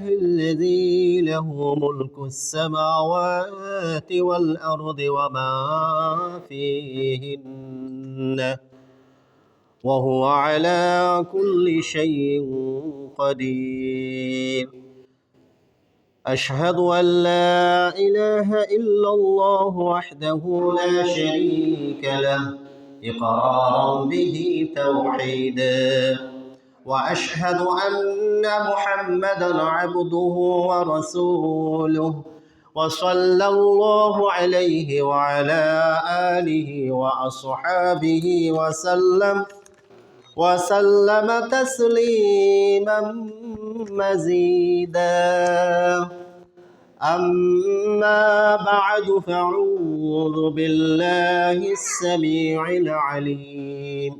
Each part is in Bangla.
الذي له ملك السماوات والأرض وما فيهن وهو على كل شيء قدير أشهد أن لا إله إلا الله وحده لا شريك له إقرارا به توحيدا وأشهد أن محمدا عبده ورسوله وصلى الله عليه وعلى آله وأصحابه وسلم تسليما مزيدا أما بعد فأعوذ بالله السميع العليم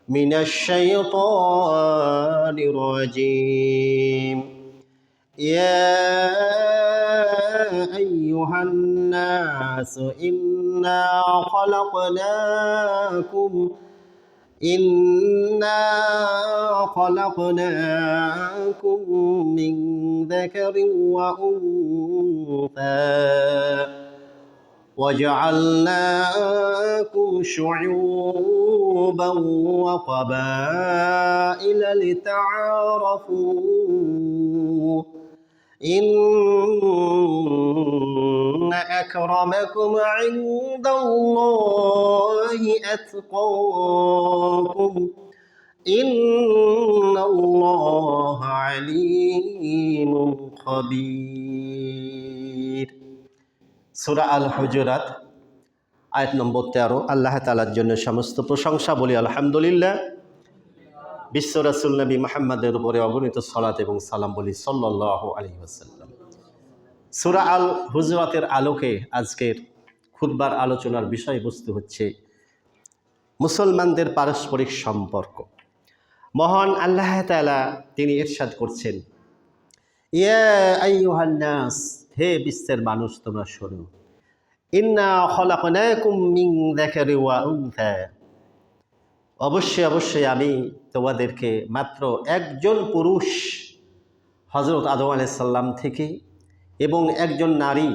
من الشيطان الرجيم يا أيها الناس إنا خلقناكم من ذكر وأنثى وجعلناكم شعوبا وقبائل لتعارفوا إن أكرمكم عند الله أتقاكم إن الله عليم خبير সূরা আল হুজুরাত আয়াত নম্বর 13। আল্লাহ তাআলার জন্য সমস্ত প্রশংসা, বলি আলহামদুলিল্লাহ। বিশ্ব রাসূল নবী মুহাম্মদের উপরে অগণিত সালাত এবং সালাম বলি সাল্লাল্লাহু আলাইহি ওয়াসাল্লাম। সূরা আল হুজুরাতের আলোকে আজকের খুতবার আলোচনার বিষয়বস্তু হচ্ছে মুসলমানদের পারস্পরিক সম্পর্ক। মহান আল্লাহ তাআলা তিনি ইরশাদ করছেন, ইয়া আইয়ুহান নাস, হে বিশ্বের মানুষ তোমরা শোনো, ইন্না খলাকনাকুম মিন যাকারি ওয়া উনসা, অবশ্যই অবশ্যই আমি তোমাদেরকে মাত্র একজন পুরুষ হযরত আদম আলাইহিস সালাম থেকে এবং একজন নারী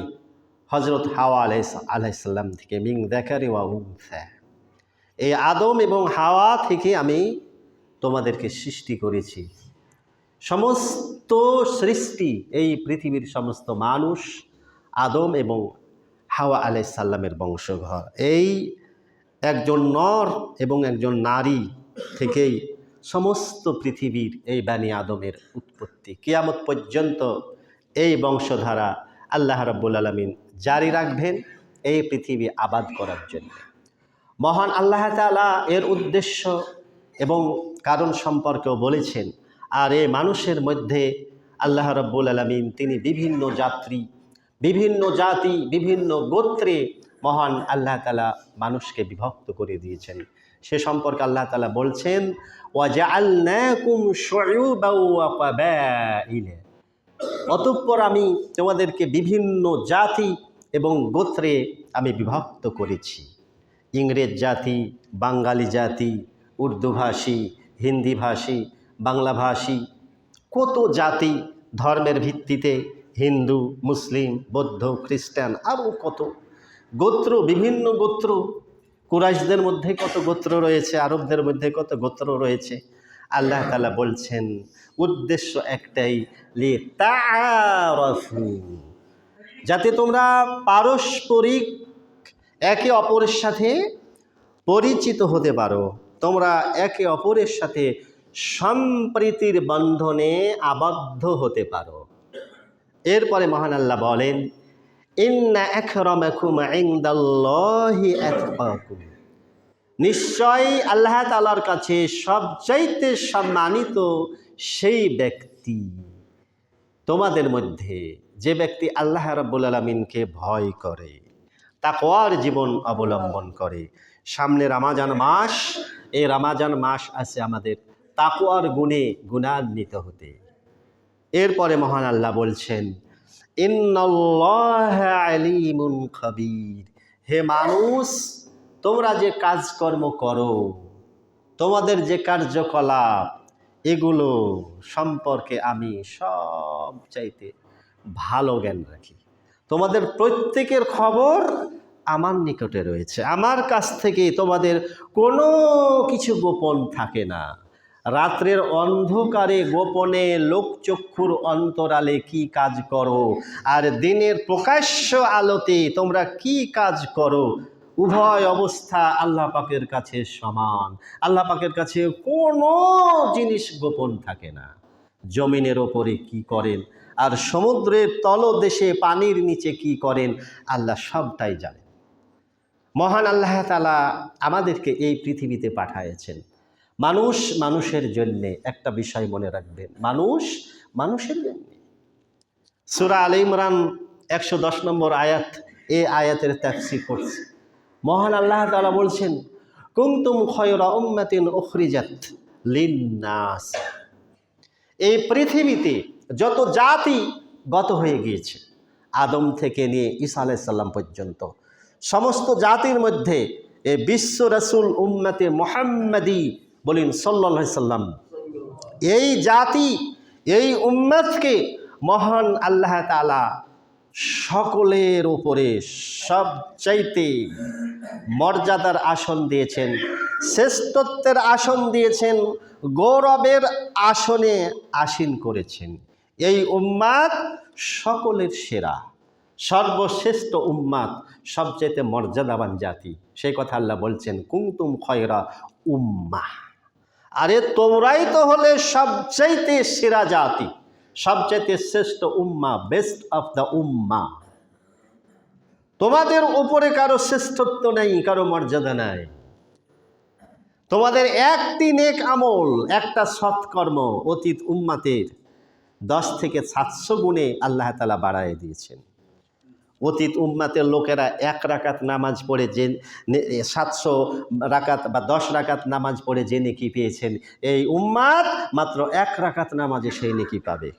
হযরত হাওয়া আলাইহিস সালাম থেকে, মিন যাকারি ওয়া উনসা, এই আদম এবং হাওয়া থেকে আমি তোমাদেরকে সৃষ্টি করেছি। সমস্ত সৃষ্টি, এই পৃথিবীর সমস্ত মানুষ আদম এবং হাওয়া আলাইহিস সালামের বংশধর। এই একজন নর এবং একজন নারী থেকেই সমস্ত পৃথিবীর এই বানি আদমের উৎপত্তি। কিয়ামত পর্যন্ত এই বংশধারা আল্লাহ রাব্বুল আলামিন জারি রাখবেন এই পৃথিবী আবাদ করার জন্য। মহান আল্লাহ তাআলা এর উদ্দেশ্য এবং কারণ সম্পর্কেও বলেছেন। আর এই মানুষের মধ্যে আল্লাহ রাব্বুল আলামিন তিনি বিভিন্ন জাতি বিভিন্ন গোত্রে মহান আল্লাহ তাআলা মানুষকে বিভক্ত করে দিয়েছেন। সে সম্পর্কে আল্লাহ তাআলা বলছেন, ওয়াজআলনাকুম শুউবাও ওয়া কাবাইল, অতঃপর আমি তোমাদেরকে বিভিন্ন জাতি এবং গোত্রে আমি বিভক্ত করেছি। ইংরেজ জাতি, বাঙালি জাতি, উর্দুভাষী, হিন্দিভাষী, বাংলাভাষী, কত জাতি ধর্মের ভিত্তিতে, হিন্দু, মুসলিম, বৌদ্ধ, খ্রিস্টান, আরও কত গোত্র, বিভিন্ন গোত্র। কুরাইশদের মধ্যে কত গোত্র রয়েছে, আরবদের মধ্যে কত গোত্র রয়েছে। আল্লাহ তাআলা বলছেন উদ্দেশ্য একটাই, লিতাআরাফু, যাতে তোমরা পারস্পরিক একে অপরের সাথে পরিচিত হতে পারো, তোমরা একে অপরের সাথে সম্প্রীতির বন্ধনে আবদ্ধ হতে পারো। এরপরে মহান আল্লাহ বলেন, ইন্না আকরামাকুম ইনদাল্লাহি আতকাকুম, নিশ্চয়ই আল্লাহ তাআলার কাছে সবচাইতে সম্মানিত সেই ব্যক্তি তোমাদের মধ্যে, যে ব্যক্তি আল্লাহ রাব্বুল আলামিনকে ভয় করে, তাকওয়ার জীবন অবলম্বন করে। সামনে রমাজান মাস, এই রমাজান মাস আছে আমাদের তাকওয়ার গুণে গুণান্বিত হতে। এরপরে মহান আল্লাহ বলছেন, ইন্নাল্লাহা আলিমুন খাবীর, হে মানুষ তোমরা যে কাজকর্ম করো, তোমাদের যে কার্যকলাপ, এগুলো সম্পর্কে আমি সব চাইতে ভালো জ্ঞান রাখি। তোমাদের প্রত্যেকের খবর আমার নিকটে রয়েছে, আমার কাছ থেকে তোমাদের কোনো কিছু গোপন থাকে না। রাত্রের অন্ধকারে গোপনে লোকচক্ষুর অন্তরালে কি কাজ করো, আর দিনের প্রকাশ্য আলোতে তোমরা কি কাজ করো, উভয় অবস্থা আল্লাহ পাকের কাছে সমান। আল্লাহ পাকের কাছে কোনো জিনিস গোপন থাকে না। জমিনের ওপরে কি করেন আর সমুদ্রের তলদেশে পানির নিচে কি করেন, আল্লাহ সবটাই জানেন। মহান আল্লাহ তাআলা আমাদেরকে এই পৃথিবীতে পাঠিয়েছেন মানুষ মানুষের জন্যে। একটা বিষয় মনে রাখবেন, মানুষ মানুষের জন্য। সূরা আলে ইমরান 110 নম্বর আয়াত, এই আয়াতের তাফসীর করছে। মহান আল্লাহ তাআলা বলছেন, কুনতুম খায়রা উম্মাতিন উখরিজাত লিন্নাস। এই পৃথিবীতে যত জাতি গত হয়ে গিয়েছে, আদম থেকে নিয়ে ঈসা আলাইহিস সালাম পর্যন্ত, সমস্ত জাতির মধ্যে এই বিশ্ব রাসূল উম্মতে মুহাম্মাদি বলেন সাল্লাল্লাহু আলাইহি সাল্লাম, এই জাতি এই উম্মতকে মহান আল্লাহ তাআলা সকলের উপরে সবচাইতে মর্যাদার আসন দিয়েছেন, শ্রেষ্ঠত্বের আসন দিয়েছেন, গৌরবের আসনে আসীন করেছেন। এই উম্মাত সকলের সেরা, সর্বশ্রেষ্ঠ উম্মাত, সবচাইতে মর্যাদাবান জাতি। সেই কথা আল্লাহ বলছেন, কুনতুম খায়রা উম্মাহ। আরে তোমরাই তো হলে সবচাইতে সেরা জাতি, সবচাইতে শ্রেষ্ঠ উম্মা, বেস্ট অফ দ্য উম্মা। তোমাদের উপরে কারো শ্রেষ্ঠত্ব নেই, কারো মর্যাদা নাই। তোমাদের একটি নেক আমল, একটা সৎকর্ম অতীত উম্মাতের 10 থেকে 700 গুণে আল্লাহ তাআলা বাড়ায় দিয়েছেন। অতীত উম্মাতের লোকেরা 1 রাকাত নামাজ পড়ে যে 700 রাকাত বা 10 রাকাত নামাজ পড়ে যে নেকি পেয়েছেন, এই উম্মাত মাত্র 1 রাকাত নামাজে সেই নেকি পাবে।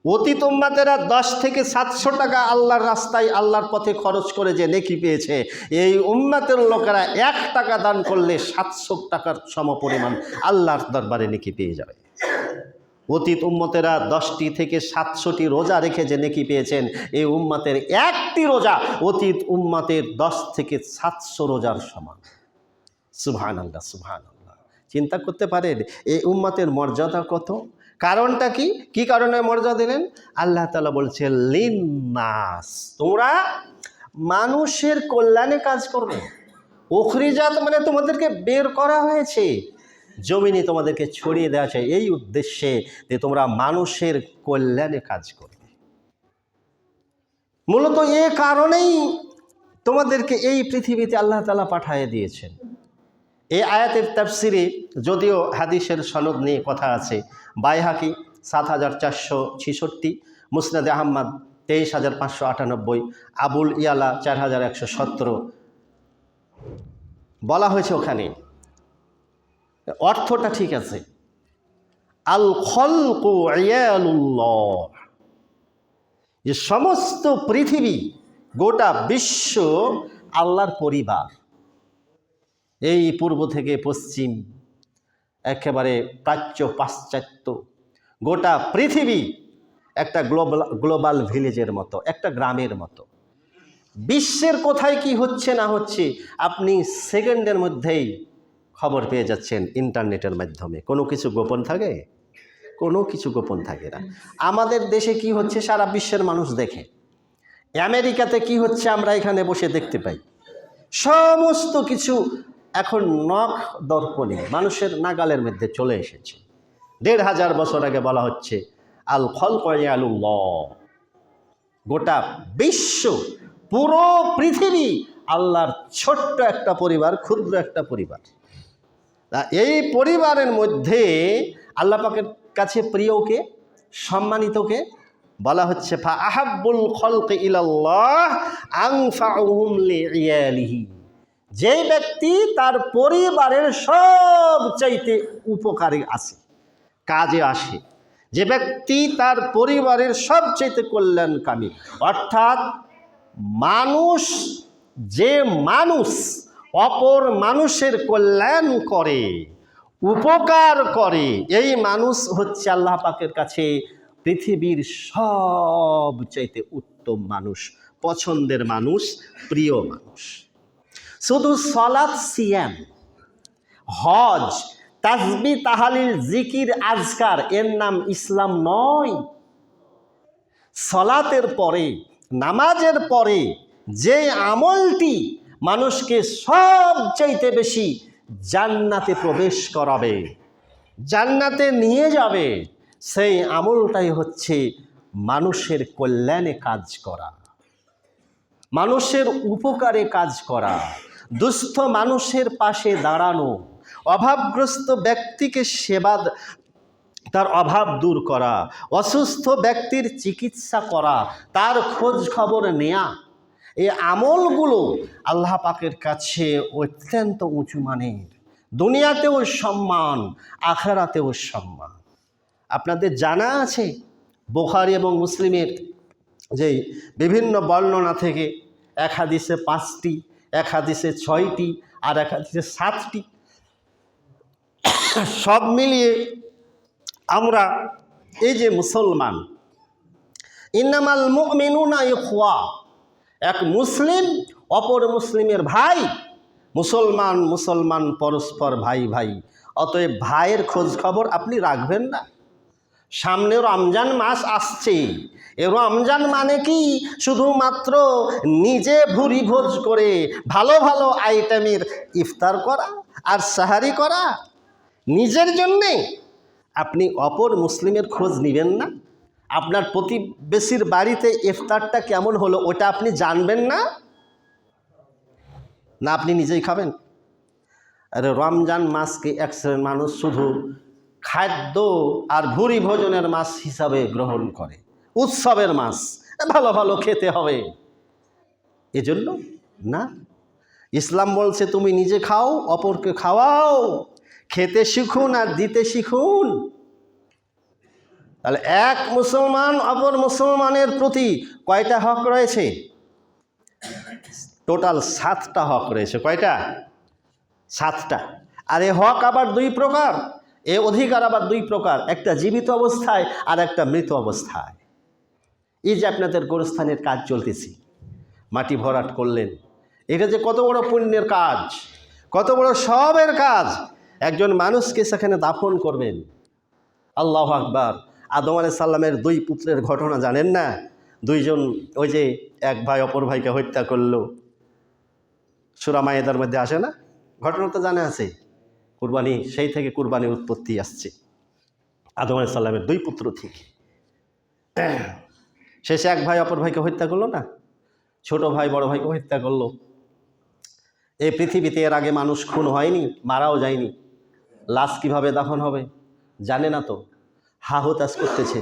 অতীত উম্মাতেরা 10 থেকে 700 টাকা আল্লাহর রাস্তায় আল্লাহর পথে খরচ করে যে নেকি পেয়েছে, এই উম্মাতের লোকেরা 1 টাকা দান করলে 700 টাকার সমপরিমাণ আল্লাহর দরবারে নেকি পেয়ে যাবে। অতীত উম্মতেরা 10টি থেকে 700টি রোজা রেখে যে নেকি পেয়েছেন, এই উম্মতের একটি রোজা অতীত উম্মতের 10 থেকে 700 রোজার সমান। সুবহানাল্লাহ, সুবহানাল্লাহ। চিন্তা করতে পারেন এই উম্মতের মর্যাদা কত? কারণটা কি? কি কারণে মর্যাদা দিলেন? আল্লাহ তাআলা বলছেন, লিন্নাস, তোমরা মানুষের কল্যাণে কাজ করবে। উখরিজাত মানে তোমাদেরকে বের করা হয়েছে, জমিনে তোমাদেরকে ছড়িয়ে দেওয়া আছে এই উদ্দেশ্যে যে তোমরা মানুষের কল্যাণে কাজ করবে। মূলত এ কারণেই তোমাদেরকে এই পৃথিবীতে আল্লাহ তাআলা পাঠিয়ে দিয়েছেন। এই আয়াতের তাফসিরে যদিও হাদিসের সনদ নিয়ে কথা আছে, বাইহাকি 7466, মুসনাদে আহমদ 23598, আবুল ইয়ালা 4117 বলা হয়েছে। ওখানে অর্থটা ঠিক আছে, আল খলকু ইয়ালুল্লাহ, যে সমস্ত পৃথিবী, গোটা বিশ্ব আল্লাহর পরিবার। এই পূর্ব থেকে পশ্চিম, একেবারে প্রাচ্য পাশ্চাত্য, গোটা পৃথিবী একটা গ্লোবাল ভিলেজের মতো, একটা গ্রামের মতো। বিশ্বের কোথায় কি হচ্ছে না হচ্ছে আপনি সেকেন্ডের মধ্যেই খবর পেয়ে যাচ্ছেন ইন্টারনেটের মাধ্যমে। কোনো কিছু গোপন থাকে? কোনো কিছু গোপন থাকে না। আমাদের দেশে কি হচ্ছে সারা বিশ্বের মানুষ দেখে, আমেরিকাতে কি হচ্ছে আমরা এখানে বসে দেখতে পাই। সমস্ত কিছু এখন নখ দর্পণে মানুষের নাগালের মধ্যে চলে এসেছে। 1500 বছর আগে বলা হচ্ছে আল খলকু ইয়ালুল্লাহ, গোটা বিশ্ব, পুরো পৃথিবী আল্লাহর ছোট্ট একটা পরিবার, ক্ষুদ্র একটা পরিবার। এই পরিবারের মধ্যে আল্লাহ পাকের কাছে প্রিয়কে, সম্মানিতকে বলা হচ্ছে ফা আহাব্বুল খলকি ইলাল্লাহ আনফাউহুম লিইয়ালিহি, যে ব্যক্তি তার পরিবারের সবচাইতে উপকারে আসে, কাজে আসে, যে ব্যক্তি তার পরিবারের সবচাইতে কল্যাণকামী, অর্থাৎ মানুষ, যে মানুষ অপর মানুষের কল্যাণ করে, উপকার করে, এই মানুষ হচ্ছে আল্লাহ পাকের কাছে পৃথিবীর সবচাইতে উত্তম মানুষ, পছন্দের মানুষ, প্রিয় মানুষ। শুধু সালাত, সিয়াম, হজ, তাসবিহ, তাহলিল, জিকির, আজকার এর নাম ইসলাম নয়। সালাতের পরে, নামাজের পরে যে আমলটি মানুষকে সবচাইতে বেশি জান্নাতে প্রবেশ করাবে, জান্নাতে নিয়ে যাবে, সেই আমলটাই হচ্ছে মানুষের কল্যাণে কাজ করা, মানুষের উপকারে কাজ করা, দুস্থ মানুষের পাশে দাঁড়ানো, অভাবগ্রস্ত ব্যক্তিকে সেবা, তার অভাব দূর করা, অসুস্থ ব্যক্তির চিকিৎসা করা, তার খোঁজ খবর নেয়া, এই আমলগুলো আল্লাহ পাকের কাছে অত্যন্ত উঁচু মানের, দুনিয়াতেও সম্মান, আখিরাতেও সম্মান। আপনাদের জানা আছে বুখারী এবং মুসলিমের যে বিভিন্ন বর্ণনা থেকে এক হাদিসে 5টি, এক হাদিসে 6টি, আর এক হাদিসে 7টি, সব মিলিয়ে আমরা এই যে মুসলমান, ইন্নামাল মুমিনুনা ইখওয়া, এক মুসলিম অপর মুসলিমের ভাই, মুসলমান মুসলমান পরস্পর ভাই ভাই। অতএব ভাইয়ের খোঁজ খবর আপনি রাখবেন না? সামনে রমজান মাস আসছে, এ রমজান মানে কি শুধুমাত্র নিজে ভুরি ভোজ করে ভালো ভালো আইটেমের ইফতার করা আর সাহারি করা? নিজের জন্যে আপনি অপর মুসলিমের খোঁজ নেবেন না? আপনার প্রতিবেশীর বাড়িতে ইফতারটা কেমন হলো ওটা আপনি জানবেন না? না আপনি নিজেই খাবেন? আরে রমজান মাসকে এক শ্রেণীর মানুষ শুধু খাদ্য আর ভুরি ভোজনের মাস হিসাবে গ্রহণ করে, উৎসবের মাস, ভালো ভালো খেতে হবে, এজন্য না। ইসলাম বলছে তুমি নিজে খাও, অপরকে খাওয়াও, খেতে শিখুন আর দিতে শিখুন। তাহলে এক মুসলমান অপর মুসলমানের প্রতি কয়টা হক রয়েছে? টোটাল 7টা হক রয়েছে। কয়টা? 7টা। আর এ হক আবার 2 প্রকার, এ অধিকার আবার 2 প্রকার, একটা জীবিত অবস্থায় আর একটা মৃত অবস্থায়। এই যে আপনাদের গোরস্থানের কাজ চলতেছি, মাটি ভরাট করলেন, এটা যে কত বড় পুণ্যের কাজ, কত বড় সবের কাজ। একজন মানুষকে সেখানে দাফন করবেন। আল্লাহু আকবার। আদম আলাইহিস সালামের 2 পুত্রের ঘটনা জানেন না? 2 জন, ওই যে এক ভাই অপর ভাইকে হত্যা করলো, সূরা মায়েদার মধ্যে আসে না? ঘটনা তো জানা আছে। কুরবানি, সেই থেকে কুরবানির উৎপত্তি আসছে আদম আলাইহিস সালামের 2 পুত্র থেকে। শেষে এক ভাই অপর ভাইকে হত্যা করলো না? ছোট ভাই বড় ভাইকে হত্যা করলো। এই পৃথিবীতে এর আগে মানুষ খুন হয়নি, মারাও যায়নি। লাশ কিভাবে দাফন হবে জানে না তো, হাহুতাশ করতেছে।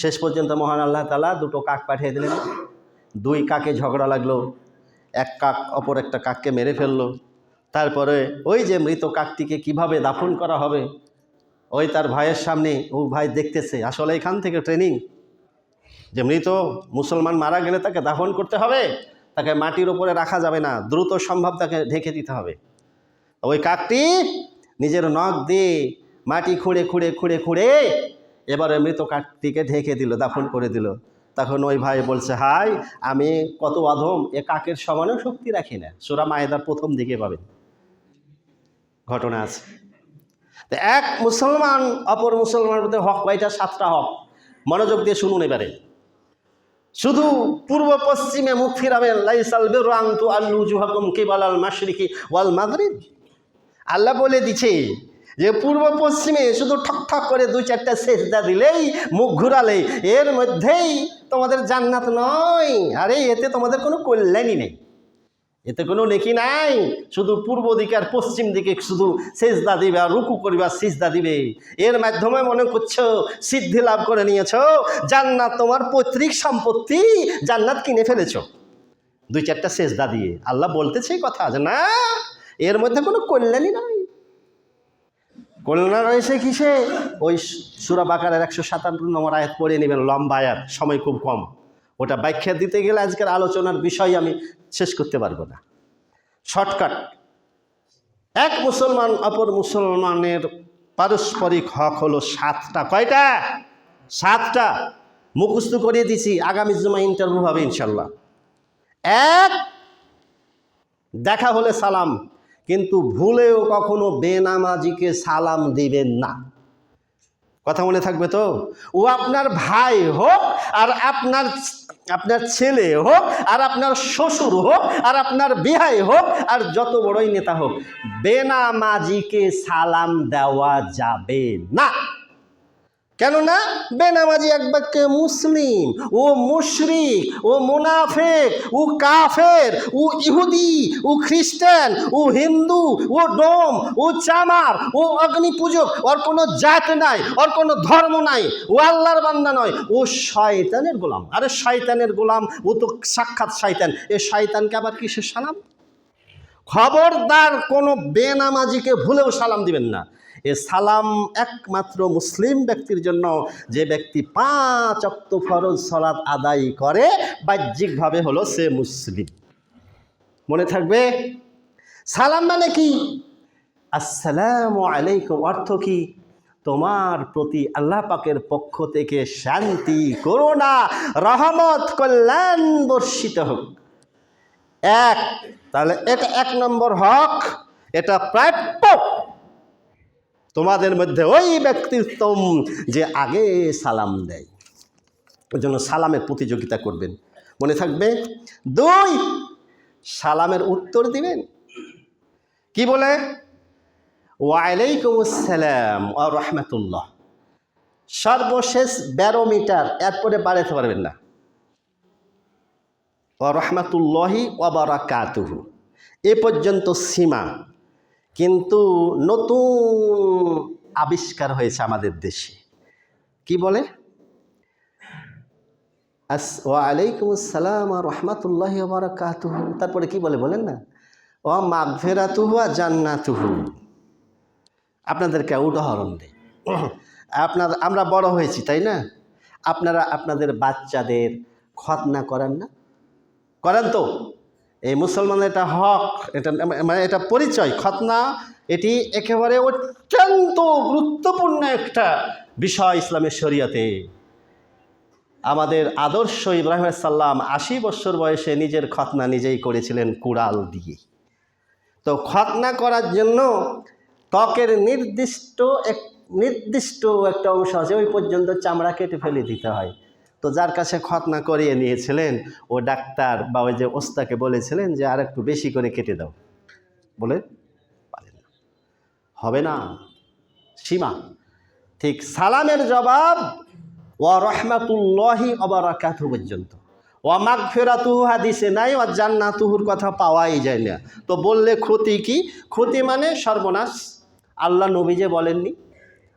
শেষ পর্যন্ত মহান আল্লাহ তাআলা 2টো কাক পাঠিয়ে দিলেন। 2 কাকে ঝগড়া লাগলো, এক কাক অপর একটা কাককে মেরে ফেললো। তারপরে ওই যে মৃত কাকটিকে কিভাবে দাফন করা হবে, ওই তার ভাইয়ের সামনে, ও ভাই দেখতেছে। আসলে এখান থেকে ট্রেনিং, যে মৃত মুসলমান মারা গেলে তাকে দাফন করতে হবে, তাকে মাটির ওপরে রাখা যাবে না, দ্রুত সম্ভব তাকে ঢেকে দিতে হবে। ওই কাকটি নিজের নখ দিয়ে মাটি খুঁড়ে খুঁড়ে খুঁড়ে খুঁড়ে এবারে মৃত কাকটিকে ঢেকে দিল, দাফন করে দিল। তখন ওই ভাই বলছে, হাই আমি কত অধম, এ কাকের সমানও শক্তি রাখি না। সূরা মায়েদার 1ম দিকে পাবেন, ঘটনা আছে। তো এক মুসলমান অপর মুসলমানের মধ্যে হক কয়টা? 7টা হক। মনোযোগ দিয়ে শুনুন এবারে। শুধু পূর্ব পশ্চিমে মুখ ফিরাবেন। লাইসাল বিররু আন তুওয়াল্লু উজুহাকুম কিবালাল মাশরিকি ওয়াল মাগরিব। আল্লাহ বলে দিচ্ছে যে পূর্ব পশ্চিমে শুধু ঠক ঠক করে 2-4টা সেজদা দিলেই, মুখ ঘুরালে, এর মধ্যেই তোমাদের জান্নাত নয়। আরে এতে তোমাদের কোনো কল্যাণই নেই, এতে কোনো নেকি নাই। শুধু পূর্ব দিকে আর পশ্চিম দিকে শুধু সেজদা দিবে আর রুকু করবে আর সিজদা দিবে, এর মাধ্যমে মনে করছো সিদ্ধি লাভ করে নিয়েছো, জান্নাত তোমার পৈতৃক সম্পত্তি, জান্নাত কিনে ফেলেছো 2-4টা সেজদা দিয়ে। আল্লাহ বলতেছে কথা যে না, এর মধ্যে কোনো কল্যাণই নাই। কল্যাণ রয়েছে কিসে? ওই সূরা বাকারার 157 নম্বর আয়াত পড়ে নেবেন, লম্বা আয়াত, সময় খুব কম, ওটা ব্যাখ্যা দিতে গেলে আজকের আলোচনার বিষয় আমি শেষ করতে পারবো না। শর্টকাট, এক মুসলমান অপর মুসলমানের পারস্পরিক হক হলো 7টা। কয়টা? 7টা। মুখস্থ করিয়ে দিছি, আগামী জুমা ইন্টারভিউ হবে ইনশাল্লাহ। এক, দেখা হলে সালাম, কিন্তু ভুলেও কখনো বেনামাজিকে সালাম দিবেন না। কথা মনে থাকবে তো? ও আপনার ভাই হোক, আর আপনার ছেলে হোক, আর আপনার শ্বশুর হোক, আর আপনার বিহাই হোক, আর যত বড়ই নেতা হোক, বেনামাজিকে সালাম দেওয়া যাবে না। কেননা বেনামাজি এক বাক্যে মুসলিম, ও মুশরিক, ও মুনাফেক, ও কাফের, ও ইহুদি, ও খ্রিস্টান, ও হিন্দু, ও ডোম, ও চামার, ও অগ্নি পূজক, ওর কোনো জাত নাই, ওর কোনো ধর্ম নাই, ও আল্লাহর বান্দা নয়, ও শয়তানের গোলাম। আরে শয়তানের গোলাম, ও তো সাক্ষাৎ শয়তান। এ শয়তানকে আবার কিসের সালাম? খবরদার কোনো বেনামাজিকে ভুলেও সালাম দিবেন না। এ সালাম একমাত্র মুসলিম ব্যক্তির জন্য, যে ব্যক্তি 5 ওয়াক্ত ফরজ সালাত আদায় করে, বাহ্যিকভাবে হলো সে মুসলিম। মনে থাকবে? সালাম মানে কি? আসসালামু আলাইকুম অর্থ কি? তোমার প্রতি আল্লাহ পাকের পক্ষ থেকে শান্তি, করুণা, রহমত, কল্যাণ বর্ষিত হোক। এক, তাহলে এটা 1 নম্বর হক, এটা প্রাপ্য। তোমাদের মধ্যে ওই ব্যক্তিত্ব যে আগে সালাম দেয়, ওই জন্য সালামের প্রতিযোগিতা করবেন। মনে থাকবে? 2, সালামের উত্তর দিবেন। কি বলে? ওয়ালাইকুম আসসালাম ওয়া রাহমাতুল্লাহ। সর্বশেষ 12 মিটার, এরপরে বাড়াতে পারবেন না। ওয়া রাহমাতুল্লাহি ওয়া বারাকাতুহু, এ পর্যন্ত সীমা। কিন্তু নতুন আবিষ্কার হয়েছে আমাদের দেশে। কি বলে? ওয়ালাইকুম আসসালাম ওয়া রাহমাতুল্লাহি ওয়া বারাকাতুহু, তারপরে কি বলে বলেন না? ওয়া মাগফিরাতুহু ওয়া জান্নাতুহু। আপনাদেরকে উদাহরণ দিই। আমরা বড় হয়েছি, তাই না? আপনারা আপনাদের বাচ্চাদের খতনা করেন না? করেন তো? এই মুসলমানের এটা হক, এটা মানে এটা পরিচয়। খতনা এটি একেবারে অত্যন্ত গুরুত্বপূর্ণ একটা বিষয় ইসলামের শরীয়তে। আমাদের আদর্শ ইব্রাহিম আলাইহিস সালাম 80 বছর বয়সে নিজের খতনা নিজেই করেছিলেন কুড়াল দিয়ে। তো খতনা করার জন্য ত্বকের নির্দিষ্ট একটা অংশ আছে, ওই পর্যন্ত চামড়া কেটে ফেলে দিতে হয়। তো যার কাছে খতনা করিয়ে নিয়েছিলেন, ও ডাক্তার বা ওই যে ওস্তাকে বলেছিলেন যে আর একটু বেশি করে কেটে দাও। বলে পারেন না, হবে না, সীমা। ঠিক সালামের জবাব ওয়া রাহমাতুল্লাহি ওয়া বারাকাতুহু পর্যন্ত। ওয়া মাগফিরাতুহু হাদিসে নাই, ওয়া জান্নাতুহুর কথা পাওয়াই যায় না। তো বললে ক্ষতি কি? ক্ষতি মানে সর্বনাশ। আল্লাহ নবী যে বলেননি,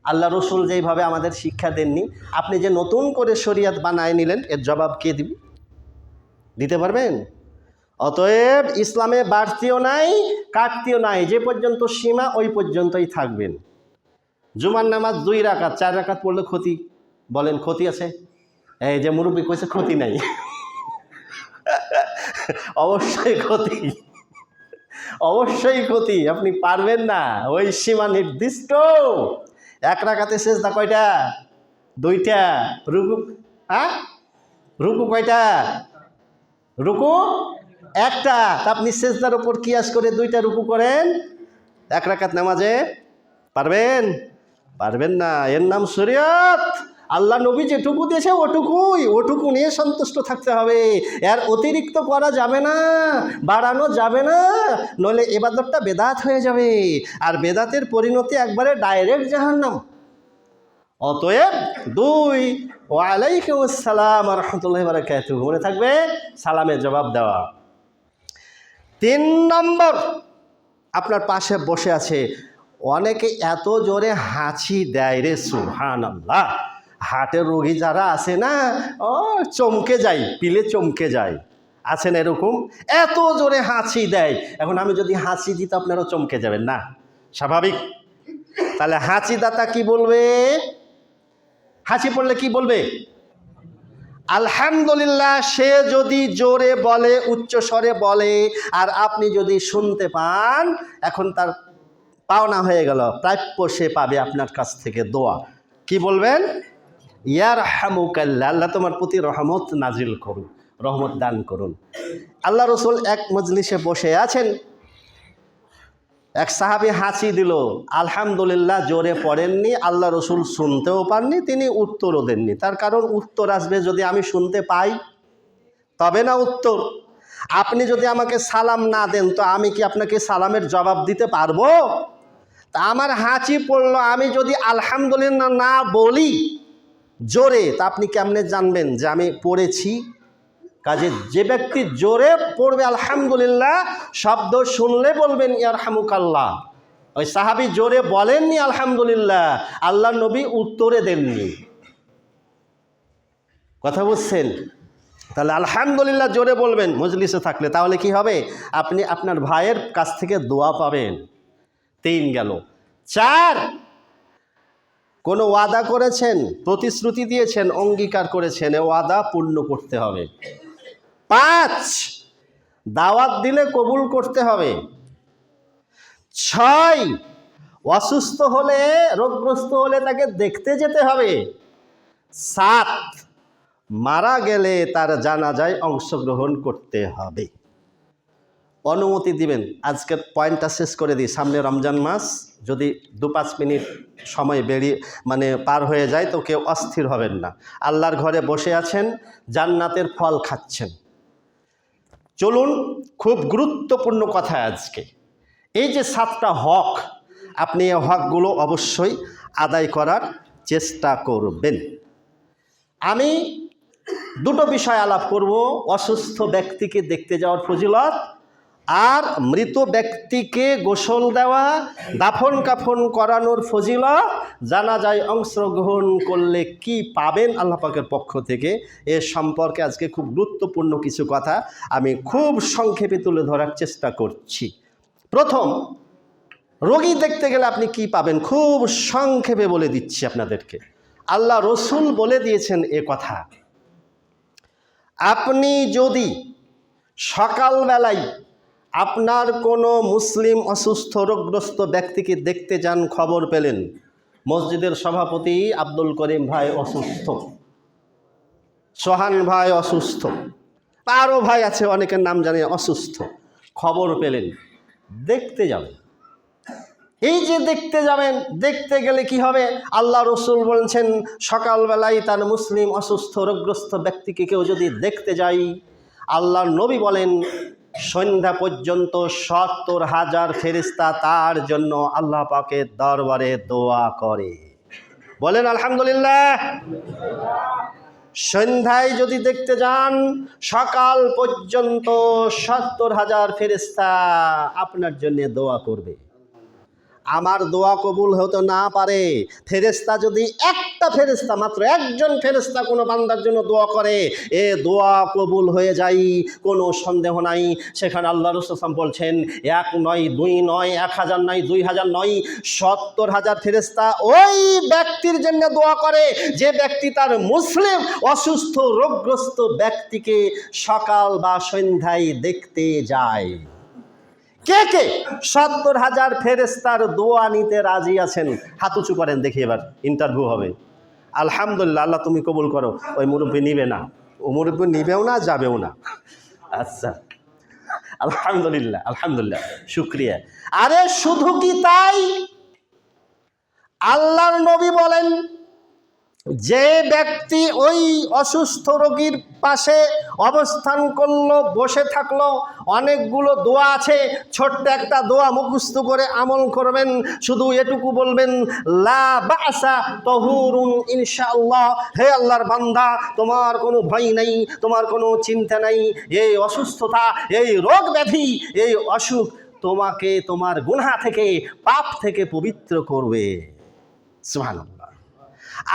আল্লাহ রসুল যেইভাবে আমাদের শিক্ষা দেননি, আপনি যে নতুন করে শরীয়ত বানায় নিলেন, এর জবাব কে দিবে? দিতে পারবেন? অতএব ইসলামে বাড়তিও নাই, কাটতিও নাই, যে পর্যন্ত সীমা ওই পর্যন্তই থাকবেন। জুমার নামাজ 2 রাকাত 4 রাকাত পড়লে ক্ষতি? বলেন ক্ষতি আছে? এই যে মুরব্বী কইছে ক্ষতি নাই। অবশ্যই ক্ষতি, অবশ্যই ক্ষতি। আপনি পারবেন না, ওই সীমা নির্দিষ্ট। 1 রাকাতে সেজদা কয়টা? 2টা। রুকু, হ্যাঁ রুকু কয়টা? রুকু 1টা। তা আপনি সেজদার উপর কিয়াস করে 2টা রুকু করেন 1 রাকাত নামাজে? পারবেন? পারবেন না। এর নাম শরীয়ত। আল্লাহ নবী যেটুকু দিয়েছে ওটুকু নিয়ে সন্তুষ্ট থাকতে হবে। এর অতিরিক্ত করা যাবে না, বাড়ানো যাবে না, নইলে ইবাদতটা বেদাত হয়ে যাবে। আর বেদাতের পরিণতি একবারে ডাইরেক্ট জাহান্নাম। অতএব 2, ওয়ালাইকুম আসসালাম ওয়া রাহমাতুল্লাহি ওয়া বারাকাতুহু, মনে থাকবে সালামের জবাব দেওয়া। 3 নম্বর, আপনার পাশে বসে আছে, অনেকে এত জোরে হাঁচি দেয় রে, সুবহানাল্লাহ। হার্টের রোগী যারা আছে না, ও চমকে যায়, পিলে চমকে যায়। আছেন এরকম? এত জোরে হাঁচি দেয়। এখন আমি যদি হাঁচি দিই তো আপনারাও চমকে যাবেন না? স্বাভাবিক। তাহলে হাঁচি দাতা কি বলবে? হাঁচি পড়লে কি বলবে? আলহামদুলিল্লাহ। সে যদি জোরে বলে, উচ্চ স্বরে বলে, আর আপনি যদি শুনতে পান, এখন তার পাওনা হয়ে গেল, প্রাপ্য সে পাবে আপনার কাছ থেকে দোয়া। কি বলবেন? ইয়ারহামুকাল্লাহ, আল্লাহ তোমার প্রতি রহমত নাজিল করুন, রহমত দান করুন। আল্লাহ রসুল এক মজলিসে বসে আছেন, এক সাহাবী হাঁচি দিল, আলহামদুলিল্লাহ জোরে পড়েননি, আল্লাহ রসুল শুনতেও পাননি, তিনি উত্তরও দেননি। তার কারণ উত্তর আসবে যদি আমি শুনতে পাই, তবে না উত্তর। আপনি যদি আমাকে সালাম না দেন তো আমি কি আপনাকে সালামের জবাব দিতে পারবো? তা আমার হাঁচি পড়লো, আমি যদি আলহামদুলিল্লাহ না বলি জোরে, তা আপনি কেমনে জানবেন যে আমি পড়েছি? কাজে যে ব্যক্তি জোরে পড়বে আলহামদুলিল্লাহ, শব্দ শুনলে বলবেন ইয়ারহামুকাল্লাহ। ওই সাহাবী জোরে বলেননি আলহামদুলিল্লাহ, আল্লাহ নবী উত্তরে দেননি। কথা বুঝছেন? তাহলে আলহামদুলিল্লাহ জোরে বলবেন মজলিসে থাকলে, তাহলে কি হবে? আপনি আপনার ভাইয়ের কাছ থেকে দোয়া পাবেন। 3 গেল। 4, কোনো ওয়াদা করেছেন, প্রতিশ্রুতি দিয়েছেন, অঙ্গীকার করেছেন, এ ওয়াদা পূর্ণ করতে হবে। 5, দাওয়াত দিলে কবুল করতে হবে। 6, অসুস্থ হলে, রোগগ্রস্ত হলে তাকে দেখতে যেতে হবে। 7, মারা গেলে তার জানাজায় অংশগ্রহণ করতে হবে। অনুমতি দিবেন, আজকের পয়েন্টটা শেষ করে দিই। সামনে রমজান মাস, যদি 2-5 মিনিট সময় পার হয়ে যায় তো কেউ অস্থির হবেন না। আল্লাহর ঘরে বসে আছেন, জান্নাতের ফল খাচ্ছেন। চলুন, খুব গুরুত্বপূর্ণ কথা আজকে। এই যে 7টা হক, আপনি এই হকগুলো অবশ্যই আদায় করার চেষ্টা করবেন। আমি 2টো বিষয় আলাপ করব, অসুস্থ ব্যক্তিকে দেখতে যাওয়ার ফজিলত আর মৃত ব্যক্তিকে গোসল দেওয়া, দাফন কাফন করানোর ফজিলত, জানাজায় অংশগ্রহণ করলে কি পাবেন আল্লাহ পাকের পক্ষ থেকে, এ সম্পর্কে আজকে খুব গুরুত্বপূর্ণ কিছু কথা আমি খুব সংক্ষেপে তুলে ধরার চেষ্টা করছি। প্রথম, রোগী দেখতে গেলে আপনি কি পাবেন, খুব সংক্ষেপে বলে দিচ্ছি আপনাদেরকে। আল্লাহ রসুল বলে দিয়েছেন এ কথা। আপনি যদি সকালবেলায় আপনার কোনো মুসলিম অসুস্থ রোগগ্রস্ত ব্যক্তিকে দেখতে যান, খবর পেলেন মসজিদের সভাপতি আব্দুল করিম ভাই অসুস্থ, সোহান ভাই অসুস্থ, আরও ভাই আছে অনেকের নাম জানি অসুস্থ, খবর পেলেন, দেখতে যাবেন। এই যে দেখতে যাবেন, দেখতে গেলে কি হবে? আল্লাহ রসুল বলছেন সকালবেলায় তার মুসলিম অসুস্থ রোগগ্রস্ত ব্যক্তিকে কেউ যদি দেখতে যাই, আল্লাহ নবী বলেন সন্ধ্যা পর্যন্ত 70,000 ফেরেশতা তার জন্য আল্লাহ পাকের দরবারে দোয়া করে। বলেন আলহামদুলিল্লাহ। সন্ধ্যায় যদি দেখতে যান, সকাল পর্যন্ত 70,000 ফেরেশতা আপনার জন্য দোয়া করবে। আমার দোয়া কবুল হতে না পারে, ফেরেশতা যদি একটা ফেরেশতা, মাত্র একজন ফেরেশতা কোনো বান্দার জন্য দোয়া করে, এ দোয়া কবুল হয়ে যায়, কোনো সন্দেহ নাই। সেখানে আল্লাহ রাসূল বলছেন 1 নয়, 2 নয়, 1000 নয়, 2000 নয়, 70,000 ফেরেশতা ওই ব্যক্তির জন্য দোয়া করে যে ব্যক্তি তার মুসলিম অসুস্থ রোগগ্রস্ত ব্যক্তিকে সকাল বা সন্ধ্যায় দেখতে যায়। কে কে 70,000 ফেরেশতার দোয়া নিতে রাজি আছেন? হাত উঁচু করেন দেখি, এবার ইন্টারভিউ হবে। আলহামদুলিল্লাহ, আল্লাহ তুমি কবুল করো। ওই মুরব্বী নিবে না, ও মুরব্বী নিবেও না, যাবেও না। আচ্ছা, আলহামদুলিল্লাহ, আলহামদুলিল্লাহ, শুক্রিয়া। আরে শুধু কি তাই, আল্লাহর নবী বলেন যে ব্যক্তি ওই অসুস্থ রোগীর পাশে অবস্থান করলো, বসে থাকলো, অনেকগুলো দোয়া আছে, ছোট্ট একটা দোয়া মুখস্থ করে আমল করবেন। শুধু এটুকু বলবেন লা বাসা তহুরুন ইনশাআল্লাহ, হে আল্লাহর বান্দা তোমার কোনো ভয় নাই, তোমার কোনো চিন্তা নাই। এই অসুস্থতা, এই রোগ ব্যাধি, এই অসুখ তোমাকে তোমার গুনাহ থেকে, পাপ থেকে পবিত্র করবে। সুবহানাল্লাহ।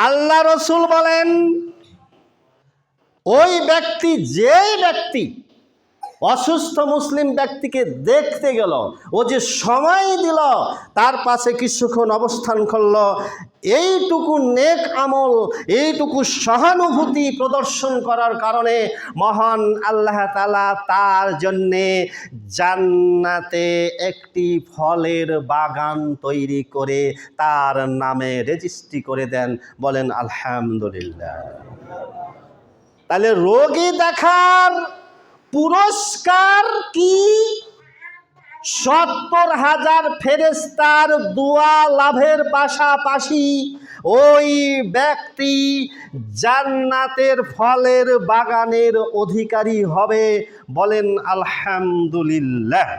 আল্লাহ রসুল বলেন ওই ব্যক্তি, যেই ব্যক্তি অসুস্থ মুসলিম ব্যক্তিকে দেখতে গেল, ও যে সময় দিল, তার পাশে কিছুক্ষণ অবস্থান করল, এইটুকু নেক আমল, এইটুকু সহানুভূতি প্রদর্শন করার কারণে মহান আল্লাহ তাআলা তার জন্যে জান্নাতে একটি ফলের বাগান তৈরি করে তার নামে রেজিস্ট্রি করে দেন। বলেন আলহামদুলিল্লাহ। তাহলে রোগী দেখার পুরস্কার কি? ৭০,০০০ ফেরেশতার দোয়া লাভের পাশাপাশি ওই ব্যক্তি জান্নাতের ফলের বাগানের অধিকারী হবে। বলেন আলহামদুলিল্লাহ।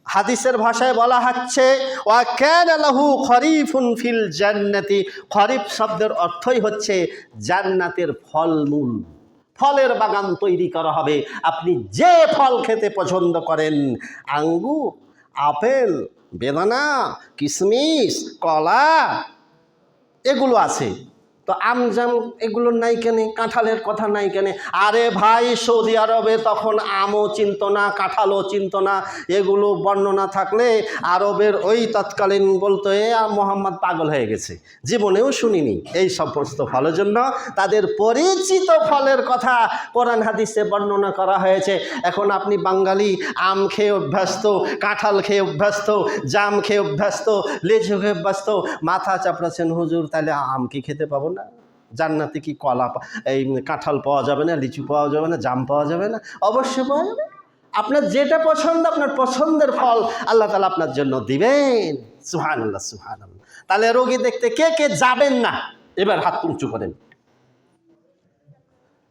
হাদিসের ভাষায় বলা হচ্ছে ওয়া কানা লাহু খরিফুন ফিল জান্নাতি। খরিফ শব্দের অর্থই হচ্ছে জান্নাতের ফলমূল, ফলের বাগান তৈরি করা হবে। আপনি যে ফল খেতে পছন্দ করেন, আঙ্গুর, আপেল, বেদানা, কিশমিশ, কলা, এগুলো আছে। তো আমজাম এগুলো নাই কেন? কাঁঠালের কথা নাই কেন? আরে ভাই, সৌদি আরবে তখন আমও চিনত না, কাঁঠালও চিনত না। এগুলো বর্ণনা থাকলে আরবের ওই তৎকালীন বলতো এ মোহাম্মদ পাগল হয়ে গেছে, জীবনেও শুনিনি। এই সমস্ত ফলের জন্য তাদের পরিচিত ফলের কথা কোরআন হাদিসে বর্ণনা করা হয়েছে। এখন আপনি বাঙালি, আম খেয়ে অভ্যস্ত, কাঁঠাল খেয়ে অভ্যস্ত, জাম খেয়ে অভ্যস্ত, লেচু খেয়ে অভ্যস্ত, মাথা চাপড়াচ্ছেন, হুজুর তাহলে আম কি খেতে পাবো না? জান্নাতে কি কলা, এই কাঁঠাল পাওয়া যাবে না, লিচু পাওয়া যাবে না, জাম পাওয়া যাবে না? অবশ্যই পাওয়া যাবে। আপনার যেটা পছন্দ, আপনার পছন্দের ফল আল্লাহ তাআলা আপনার জন্য দিবেন। সুবহানাল্লাহ, সুবহানাল্লাহ। তাহলে রোগী দেখতে কে কে যাবেন না? এবার হাত উঁচু করেন।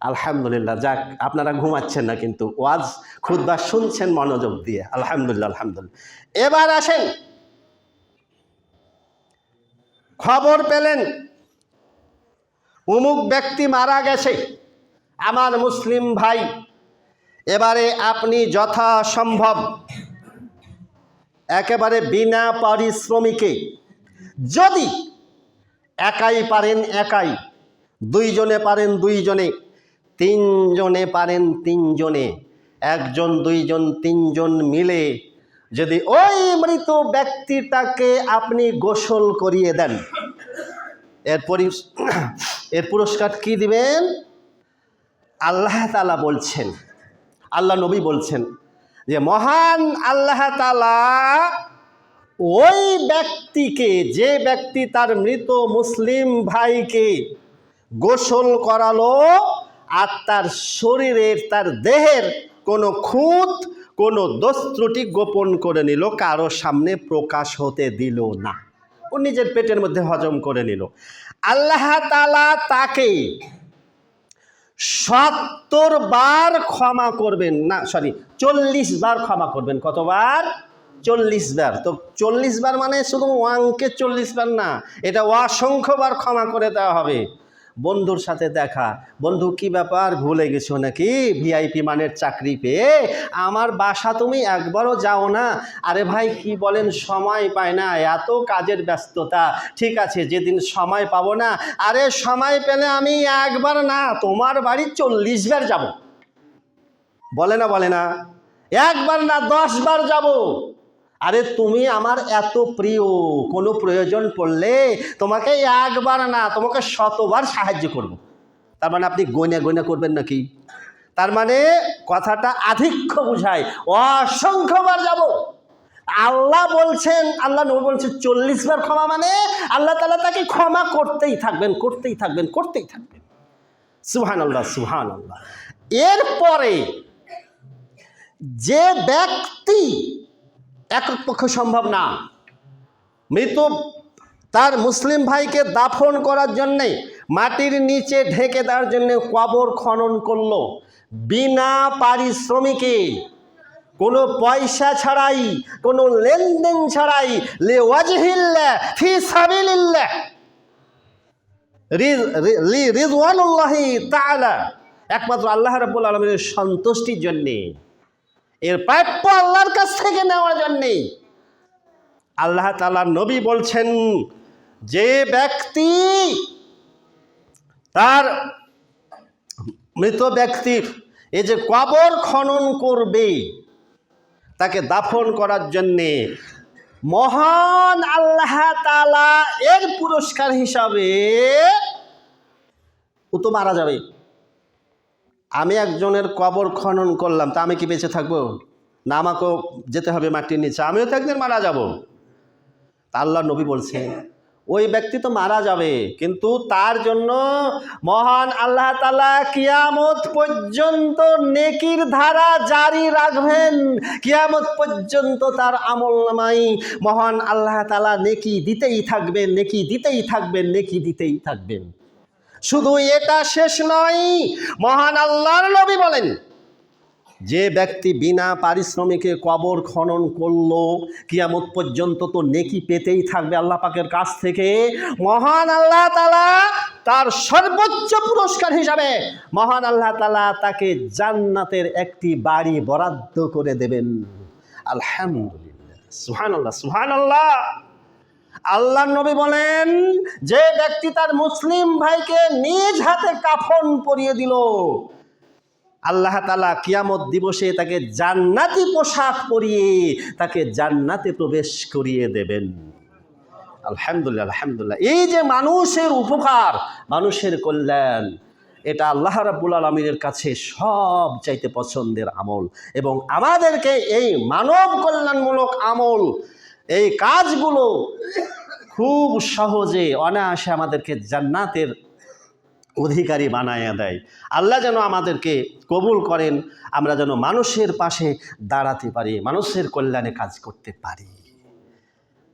আলহামদুলিল্লাহ। যাক, আপনারা ঘুমাচ্ছেন না, কিন্তু ওয়াজ খুতবা শুনছেন মনোযোগ দিয়ে। আলহামদুলিল্লাহ, আলহামদুলিল্লাহ। এবার আসেন, খবর পেলেন অমুক ব্যক্তি মারা গেছে, আমার মুসলিম ভাই। এবারে আপনি যথাসম্ভব একেবারে বিনা পারিশ্রমিকে, যদি একাই পারেন একাই, দুইজনে পারেন দুইজনে, তিনজনে পারেন তিনজনে, একজন দুইজন তিনজন মিলে যদি ওই মৃত ব্যক্তিটাকে আপনি গোসল করিয়ে দেন, এর পুরস্কার কি দিবেন? আল্লাহ তাআলা বলছেন, আল্লাহ নবী বলছেন যে মহান আল্লাহ তাআলা ওই ব্যক্তিকে, যে ব্যক্তি তার মৃত মুসলিম ভাইকে গোসল করালো আর তার শরীরের, তার দেহের কোনো খুঁত, কোনো দোষ ত্রুটি গোপন করে নিল, কারো সামনে প্রকাশ হতে দিল না, ও নিজের পেটের মধ্যে হজম করে নিল, আল্লাহ তাআলা তাকে ৭০ বার ক্ষমা করবেন না, ৪০ বার ক্ষমা করবেন। কতবার? ৪০ বার। তো ৪০ বার মানে শুধু ওয়াংকে ৪০ বার না, এটা অসংখ্যবার ক্ষমা করে দেওয়া হবে। বন্ধুর সাথে দেখা, বন্ধু কি ব্যাপার, ভুলে গেছো নাকি ভিআইপি মানের চাকরি পেয়ে? আমার বাসা তুমি একবারও যাও না? আরে ভাই কি বলেন, সময় পায় না, এত কাজের ব্যস্ততা। ঠিক আছে, যেদিন সময় পাবো না, আরে সময় পেলে আমি একবার না তোমার বাড়ি ৪০ বার যাব। বলে না, বলে না? একবার না ১০ বার যাব। আরে তুমি আমার এত প্রিয়, কোনো প্রয়োজন পড়লে তোমাকে একবার না, তোমাকে ১০০বার সাহায্য করব। তার মানে আপনি গয়না গয়না করবেন নাকি? তার মানে কথাটা আধিক্য বুঝায়, অসংখ্যবার যাব। আল্লাহ বলছেন, আল্লাহ নবী বলছেন ৪০ বার ক্ষমা, মানে আল্লাহ তাআলা তাকে ক্ষমা করতেই থাকবেন, করতেই থাকবেন, করতেই থাকবেন। সুবহানাল্লাহ, সুবহানাল্লাহ। এরপরে যে ব্যক্তি, একক পক্ষে সম্ভব না, মৃত তার মুসলিম ভাইকে দাফন করার জন্যে, মাটির নিচে ঢেকে দেওয়ার জন্যে কবর খনন করলো বিনা পারিশ্রমিকে, কোনো পয়সা ছাড়াই, কোনো লেনদেন ছাড়াই, লিওয়াজহিল্লাহ ফি সাবিলিল্লাহ রিদওয়ানুল্লাহি তাআলা, একমাত্র আল্লাহ রাব্বুল আলামিনের সন্তুষ্টির জন্যে, এর প্রাপ্য আল্লাহর কাছ থেকে নেওয়ার জন্যে। আল্লাহ তাআলার নবী বলছেন, যে ব্যক্তি তার মৃত ব্যক্তির এই যে কবর খনন করবে, তাকে দাফন করার জন্যে মহান আল্লাহ তাআলা এর পুরস্কার হিসাবে ও তো মারা যাবে। আমি একজনের কবর খনন করলাম, তা আমি কি বেঁচে থাকবো? না, আমাকেও যেতে হবে মাটির নিচে, আমিও তো একদিন মারা যাব। তা আল্লাহ নবী বলছেন ওই ব্যক্তি তো মারা যাবে, কিন্তু তার জন্য মহান আল্লাহ তাআলা কিয়ামত পর্যন্ত নেকির ধারা জারি রাখবেন। কিয়ামত পর্যন্ত তার আমলনামায় মহান আল্লাহ তাআলা নেকি দিতেই থাকবেন, নেকি দিতেই থাকবেন, নেকি দিতেই থাকবেন। শুধু এটা শেষ নয়, মহান আল্লাহর নবী বলেন যে ব্যক্তি বিনা পারিশ্রমিকে কবর খনন করলো, কিয়ামত পর্যন্ত তো নেকি পেতেই থাকবে আল্লাহ পাকের কাছ থেকে। মহান আল্লাহ তাআলা তার সর্বোচ্চ পুরস্কার হিসাবে মহান আল্লাহ তাআলা তাকে জান্নাতের একটি বাড়ি বরাদ্দ করে দেবেন। আলহামদুলিল্লাহ, সুবহানাল্লাহ, সুবহানাল্লাহ। আল্লাহর নবী বলেন যে ব্যক্তি তার মুসলিম ভাইকে নিজ হাতে কাফন পরিয়ে দিল, আল্লাহ তাআলা কিয়ামত দিবসে তাকে জান্নাতি পোশাক পরিয়ে তাকে জান্নাতে প্রবেশ করিয়ে দেবেন। আলহামদুলিল্লাহ, আলহামদুলিল্লাহ। এই যে মানুষের উপকার, মানুষের কল্যাণ, এটা আল্লাহ রাব্বুল আলামিনের কাছে সবচাইতে পছন্দের আমল, এবং আমাদেরকে এই মানব কল্যাণমূলক আমল, এই কাজগুলো খুব সহজে অনায়াসে আমাদেরকে জান্নাতের অধিকারী বানায়া দেয়। আল্লাহ যেন আমাদেরকে কবুল করেন, আমরা যেন মানুষের পাশে দাঁড়াতে পারি, মানুষের কল্যাণে কাজ করতে পারি।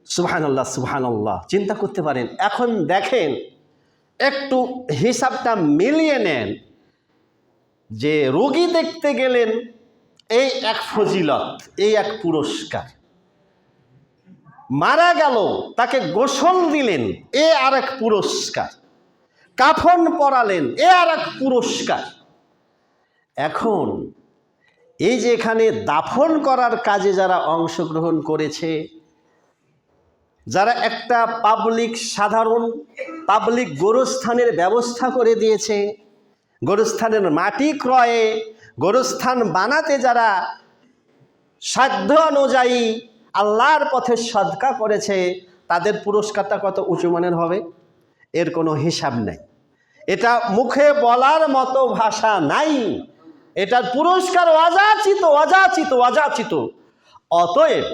সুবহানাল্লাহ, সুবহানাল্লাহ। চিন্তা করতে পারেন, এখন দেখেন, একটু হিসাবটা মিলিয়ে নেন যে রোগী দেখতে গেলেন, এই এক ফজিলত, এই এক পুরস্কার। মারা গেল, তাকে গোসল দিলেন, এ আর এক পুরস্কার। কাফন পরালেন, এ আর এক পুরস্কার। এখন এই যে এখানে দাফন করার কাজে যারা অংশগ্রহণ করেছে, যারা একটা সাধারণ পাবলিক গোরস্থানের ব্যবস্থা করে দিয়েছে, গোরস্থানের মাটি ক্রয়ে, গোরস্থান বানাতে যারা সাধ্য অনুযায়ী আল্লাহর পথে সদকা করেছে, তাদের পুরস্কারটা কত উঁচু মানের হবে, এর কোনো হিসাব নেই। এটা মুখে বলার মতো ভাষা নাই, এটার পুরস্কার অযাচিত, অযাচিত, অযাচিত। অতএব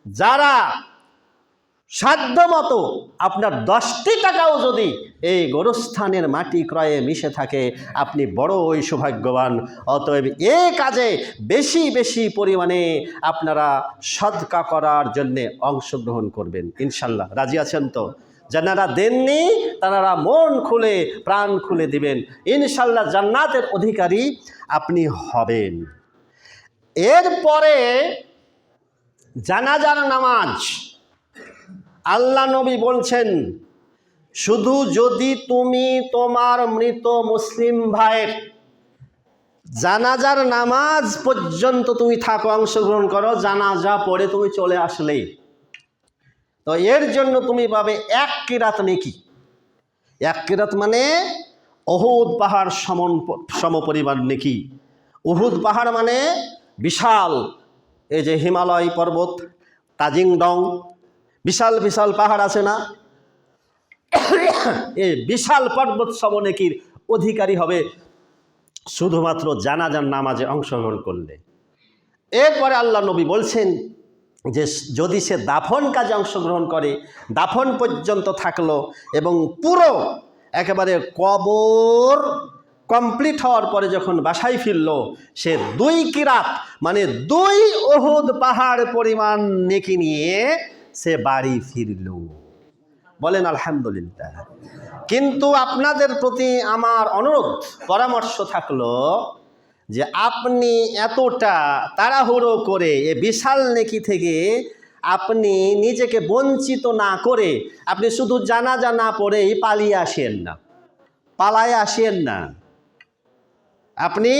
যারা সাধ্য মতো, আপনার 10টি টাকাও যদি এই গোরস্থানের মাটি ক্রয়ে মিশে থাকে, আপনি বড়ই সৌভাগ্যবান। অতএব এ কাজে বেশি বেশি পরিমাণে আপনারা সদকা করার জন্যে অংশগ্রহণ করবেন ইনশাল্লাহ। রাজি আছেন তো? যারা দেননি তারা মন খুলে প্রাণ খুলে দিবেন, ইনশাল্লাহ জান্নাতের অধিকারী আপনি হবেন। এরপরে জানাজার নামাজ, আল্লাহ নবী বলছেন শুধু যদি তুমি তোমার মৃত মুসলিম ভাইয়ের জানাজার নামাজ পর্যন্ত তুমি থাকো, অংশগ্রহণ করো, জানাজা পড়ে তুমি চলে আসলে, তো এর জন্য তুমি পাবে 1 কিরাত নেকি। 1 কিরাত মানে উহুদ পাহাড় সমপরিমাণ নেকি। উহুদ পাহাড় মানে বিশাল, এই যে হিমালয় পর্বত, তাজিংডং, বিশাল বিশাল পাহাড় আছে না, এই বিশাল পর্বত সম নেকির অধিকারী হবে শুধুমাত্র জানাজার নামাজে অংশগ্রহণ করলে। এরপরে আল্লাহ নবী বলছেন যে যদি সে দাফন কাজে অংশগ্রহণ করে, দাফন পর্যন্ত থাকলো এবং পুরো একেবারে কবর কমপ্লিট হওয়ার পরে যখন বাসায় ফিরল, সে 2 কিরাত মানে 2 উহুদ পাহাড় পরিমাণ নেকি নিয়ে সে বাড়ি ফিরল। বলেন আলহামদুলিল্লাহ। কিন্তু আপনাদের প্রতি আমার অনুরোধ পরামর্শ থাকলো যে আপনি এতটা তাড়াহুড়ো করে এ বিশাল নেকি থেকে আপনি নিজেকে বঞ্চিত না করে আপনি শুধু জানাজা না পড়েই পালিয়ে আসেন না, পালায় আসেন না। আপনি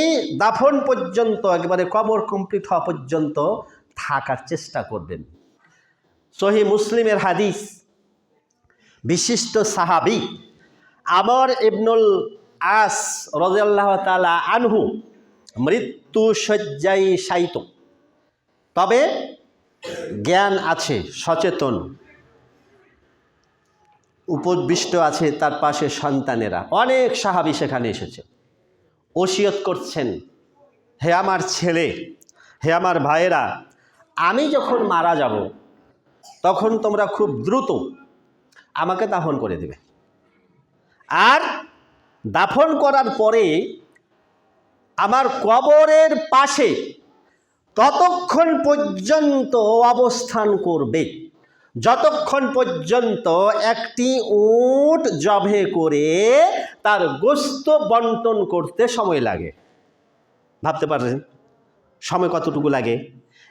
দাফন পর্যন্ত একেবারে কবর কমপ্লিট হওয়া পর্যন্ত থাকার চেষ্টা করবেন। সহিহ মুসলিমের হাদিস, বিশিষ্ট সাহাবী আমর ইবনুল আস রাদিয়াল্লাহু তাআলা আনহু মৃত্যু শয্যায় শায়িত, তবে জ্ঞান আছে, সচেতন, উপবিষ্ট আছে তার পাশে সন্তানেরা। অনেক সাহাবী সেখানে এসেছে, ওসিয়ত করছেন, হে আমার ছেলে, হে আমার ভাইয়েরা, আমি যখন মারা যাব তখন তোমরা খুব দ্রুত আমাকে দাফন করে দেবে, আর দাফন করার পরে আমার কবরের পাশে ততক্ষণ পর্যন্ত অবস্থান করবে যতক্ষণ পর্যন্ত একটি উট জবে করে তার গোশত বন্টন করতে সময় লাগে। ভাবতে পারছেন সময় কতটুকু লাগে?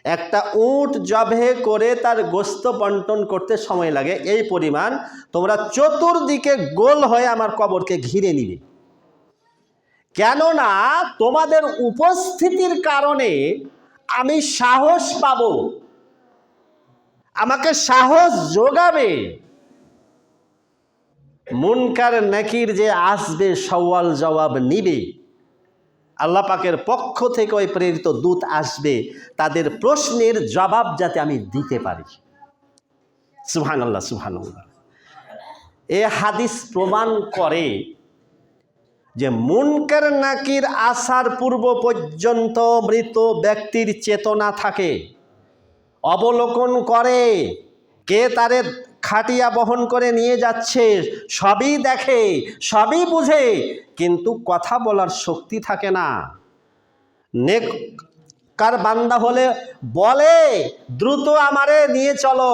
একটা উট জবে করে তার গোশত বন্টন করতে সময় লাগে এই পরিমাণ। তোমরা চতুর্দিকে গোল হয়ে আমার কবরকে ঘিরে নিবে, কেননা তোমাদের উপস্থিতির কারণে আমি সাহস পাবো, আমাকে সাহস যোগাবে। মুনকার নাকির যে আসবে, সওয়াল জবাব নিবে, আল্লাহ পাকের পক্ষ থেকে ওই প্রেরিত দূত আসবে, তাদের প্রশ্নের জবাব যাতে আমি দিতে পারি। সুবহানাল্লাহ, সুবহানাল্লাহ। এই হাদিস প্রমাণ করে যে মুনকার নাকির আসার পূর্ব পর্যন্ত মৃত ব্যক্তির চেতনা থাকে, অবলোকন করে, কে তারে খাটিয়া বহন করে নিয়ে যাচ্ছে সবই দেখে, সবই বুঝে, কিন্তু কথা বলার শক্তি থাকে না। নেককার বান্দা হলে বলে, দ্রুত আমারে নিয়ে চলো,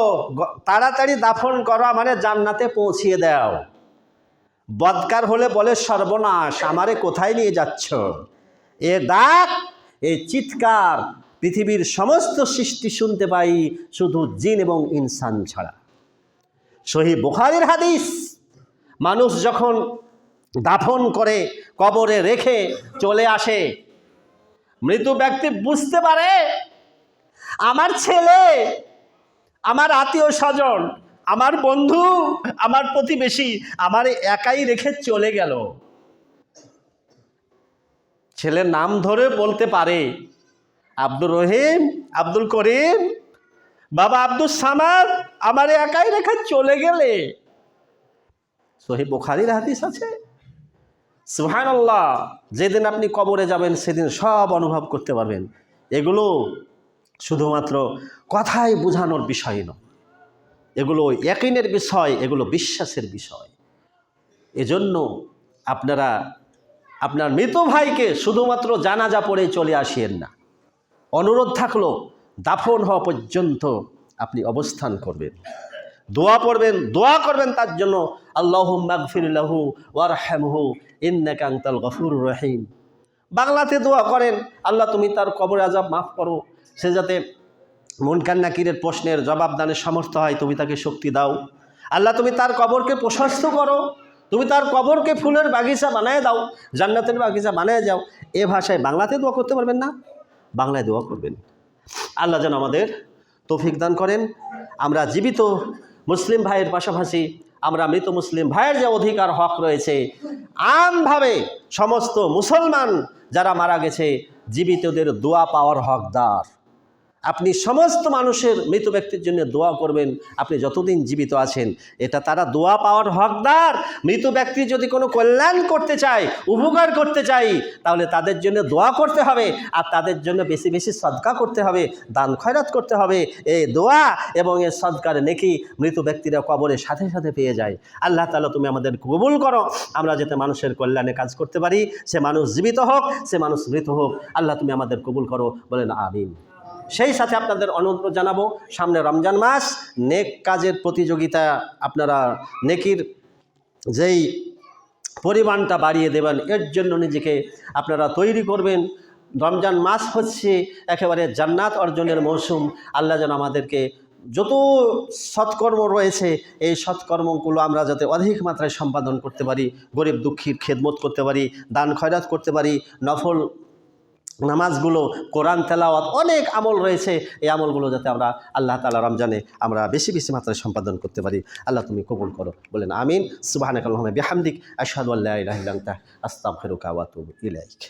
তাড়াতাড়ি দাফন করো, আমারে জান্নাতে পৌঁছিয়ে দাও। বদকার হলে বলে, সর্বনাশ, আমারে কোথায় নিয়ে যাচ্ছ? এ ডাক, এ চিৎকার পৃথিবীর সমস্ত সৃষ্টি শুনতে পাই, শুধু জিন এবং ইনসান ছাড়া। সহিহ বুখারীর হাদিস, মানুষ যখন দাফন করে কবরে রেখে চলে আসে, মৃত ব্যক্তি বুঝতে পারে আমার ছেলে, আমার আত্মীয় স্বজন, আমার বন্ধু, আমার প্রতিবেশী আমার একাই রেখে চলে গেল। ছেলের নাম ধরে বলতে পারে, আব্দুর রহিম, আব্দুল করিম, বাবা আব্দুল সামাদ, আমার একাই রেখে চলে গেলে। সহিহ বুখারীর হাদিস আছে। সুবহানাল্লাহ। যেদিন আপনি কবরে যাবেন সেদিন সব অনুভব করতে পারবেন। এগুলো শুধুমাত্র কথায় বোঝানোর বিষয় নয়, এগুলো ইয়াকিনের বিষয়, এগুলো বিশ্বাসের বিষয়। এজন্য আপনারা আপনার মৃত ভাইকে শুধুমাত্র জানাজা পড়ে চলে আসিয়েন না। অনুরোধ থাকলো, দাফন হওয়া পর্যন্ত আপনি অবস্থান করবেন, দোয়া পড়বেন, দোয়া করবেন তার জন্য, আল্লাহুম্মা গফির লাহু ওয়ারহামহু ইন্নাকা আনতাল গফুরুর রহিম। বাংলাতে দোয়া করেন, আল্লাহ তুমি তার কবর আযাব মাফ করো, সে যাতে মুনকার নাকিরের প্রশ্নের জবাব দানের সামর্থ্য হয়, তুমি তাকে শক্তি দাও। আল্লাহ তুমি তার কবরকে প্রশস্ত করো, তুমি তার কবরকে ফুলের বাগিচা বানায় দাও, জান্নাতের বাগিচা বানায় যাও। এ ভাষায় বাংলাতে দোয়া করতে পারবেন না, বাংলায় দোয়া করবেন। আল্লাহ যেন আমাদের তৌফিক দান করেন। আমরা জীবিত মুসলিম ভাইয়ের পাশাপাশি আমরা মৃত মুসলিম ভাইয়ের যে অধিকার হক রয়েছে, আমভাবে সমস্ত মুসলমান যারা মারা গেছে জীবিতদের দোয়া পাওয়ার হকদার। আপনি সমস্ত মানুষের মৃত ব্যক্তির জন্য দোয়া করবেন, আপনি যতদিন জীবিত আছেন, এটা তারা দোয়া পাওয়ার হকদার। মৃত ব্যক্তি যদি কোনো কল্যাণ করতে চায়, উপকার করতে চাই, তাহলে তাদের জন্য দোয়া করতে হবে, আর তাদের জন্য বেশি বেশি সদকা করতে হবে, দান খয়রাত করতে হবে। এই দোয়া এবং এই সদকার নেকি মৃত ব্যক্তিরা কবরের সাথে সাথে পেয়ে যায়। আল্লাহ তাআলা তুমি আমাদের কবুল করো, আমরা যাতে মানুষের কল্যাণে কাজ করতে পারি, সে মানুষ জীবিত হোক, সে মানুষ মৃত হোক, আল্লাহ তুমি আমাদের কবুল করো, বলেন আমিন। সেই সাথে আপনাদের অনুরোধ জানাবো, সামনে রমজান মাস, নেক কাজের প্রতিযোগিতা, আপনারা নেকির যেই পরিমাণটা বাড়িয়ে দেবেন, এর জন্য নিজেকে আপনারা তৈরি করবেন। রমজান মাস হচ্ছে একেবারে জান্নাত অর্জনের মৌসুম। আল্লাহ যেন আমাদেরকে যত সৎকর্ম রয়েছে, এই সৎকর্মগুলো আমরা যাতে অধিক মাত্রায় সম্পাদন করতে পারি, গরিব দুঃখীর খেদমত করতে পারি, দান খয়রাত করতে পারি, নফল নামাজগুলো, কোরআন তেলাওয়াত, অনেক আমল রয়েছে, এই আমলগুলো যাতে আমরা আল্লাহ তাআলা রমজানে আমরা বেশি বেশি মাত্রায় সম্পাদন করতে পারি। আল্লাহ তুমি কবুল করো, বলেন আমিন। সুবহানাকাল্লাহুম্মা বিহামদিক, আশহাদু আল্লা ইলাহা ইল্লা আনতা, আস্তাগফিরুকা ওয়া আতুবু ইলাইক।